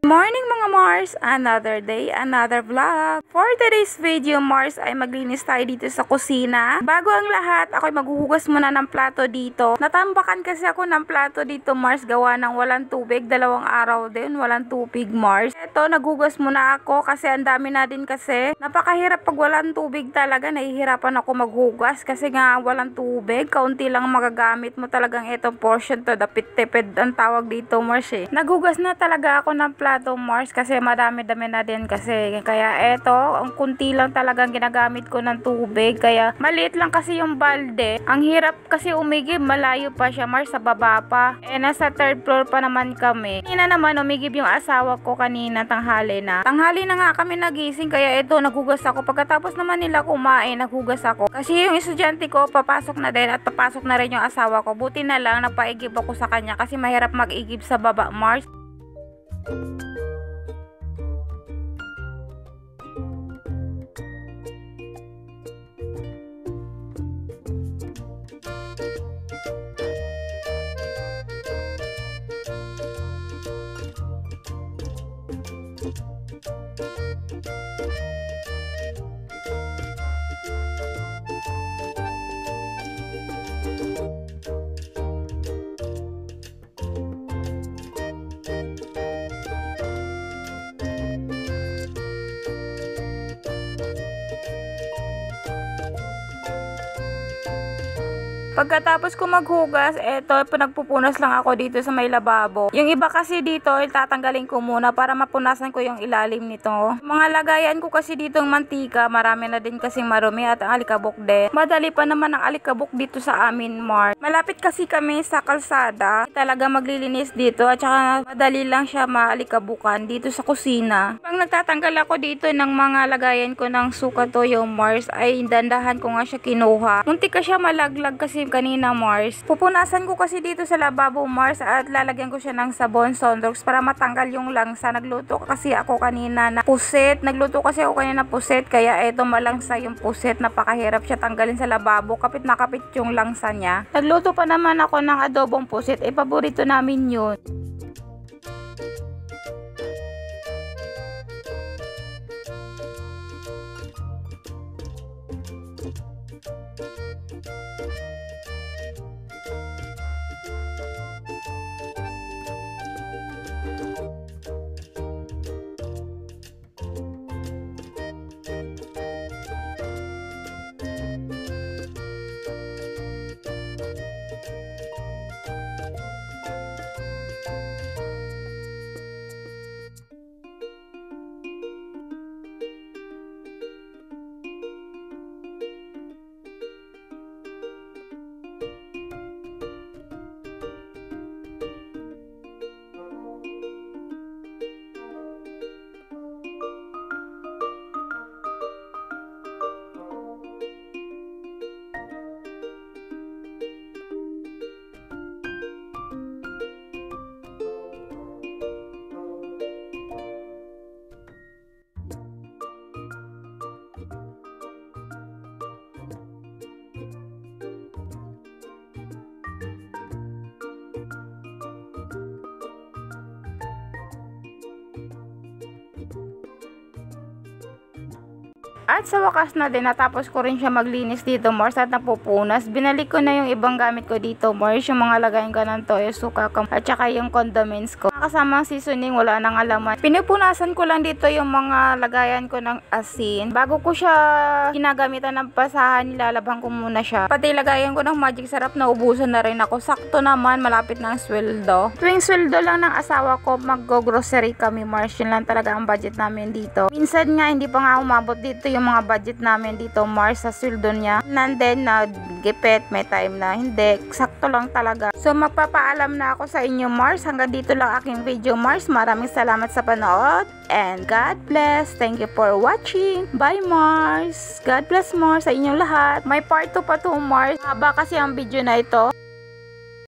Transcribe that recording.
Morning mga Mars! Another day, another vlog. For today's video, Mars, ay maglinis tayo dito sa kusina. Bago ang lahat, ako'y maghuhugas muna ng plato dito. Natambakan kasi ako ng plato dito, Mars, gawa ng walang tubig. 2 araw din, walang tubig, Mars. Eto, naghugas muna ako kasi ang dami na din kasi. Napakahirap pag walang tubig talaga. Nahihirapan ako maghugas kasi nga walang tubig. Kaunti lang magagamit mo talagang itong portion to. Dapit-tipid ang tawag dito, Mars eh. Naghugas na talaga ako ng plato, Mars, kasi madami-dami na din kasi. Kaya eto, ang kunti lang talagang ginagamit ko ng tubig. Kaya maliit lang kasi yung balde. Ang hirap kasi umigib, malayo pa siya, Mars, sa baba pa. Eh, nasa 3rd floor pa naman kami. Kanina naman umigib yung asawa ko kanina, tanghali na. Tanghali na nga kami nagising, kaya eto, naghugas ako. Pagkatapos naman nila kumain, naghugas ako. Kasi yung estudyante ko, papasok na din at papasok na rin yung asawa ko. Buti na lang, napaigib ako sa kanya kasi mahirap mag-igib sa baba, Mars. Pagkatapos ko maghugas, eto, nagpupunas lang ako dito sa may lababo. Yung iba kasi dito, tatanggalin ko muna para mapunasan ko yung ilalim nito. Mga lagayan ko kasi dito ng mantika, marami na din kasing marumi at ang alikabok din. Madali pa naman ang alikabok dito sa amin, Mars. Malapit kasi kami sa kalsada. Talaga maglilinis dito at saka madali lang siya maalikabukan dito sa kusina. Pag nagtatanggal ako dito ng mga lagayan ko ng suka toyo, Mars, ay dandahan ko nga siya kinuha. Muntik ka siya malaglag kasi kanina, Mars. Pupunasan ko kasi dito sa lababo, Mars, at lalagyan ko siya ng sabon Sonrox para matanggal yung langsa. Nagluto kasi ako kanina na puset. Nagluto kasi ako kanina na puset, kaya eto malangsa yung puset. Napakahirap siya tanggalin sa lababo. Kapit na kapit yung langsa niya. Nagluto pa naman ako ng adobong puset. Paborito namin yun. At sa wakas na din, natapos ko rin siya maglinis dito, Mars, at napupunas. Binalik ko na yung ibang gamit ko dito, Mars. Yung mga lagayin ko ng toyo, suka, at saka yung condiments ko. Kasamang seasoning, wala nang alaman. Pinupunasan ko lang dito yung mga lagayan ko ng asin. Bago ko siya ginagamitan ng pasahan, nilalabhan ko muna siya. Pati lagayan ko ng magic sarap, na ubusan na rin ako. Sakto naman, malapit na ang sweldo. Tuwing sweldo lang ng asawa ko, mag-grocery kami, Mars. Yun lang talaga ang budget namin dito. Minsan nga, hindi pa nga umabot dito yung mga budget namin dito, Mars, sa sweldo niya. Nandun na gipit, may time na hindi. Sakto lang talaga. So, magpapaalam na ako sa inyo, Mars. Hanggang dito lang aking video, Mars. Maraming salamat sa panood. And God bless. Thank you for watching. Bye, Mars. God bless, Mars, sa inyong lahat. May part 2 pa to, Mars. Haba kasi ang video na ito.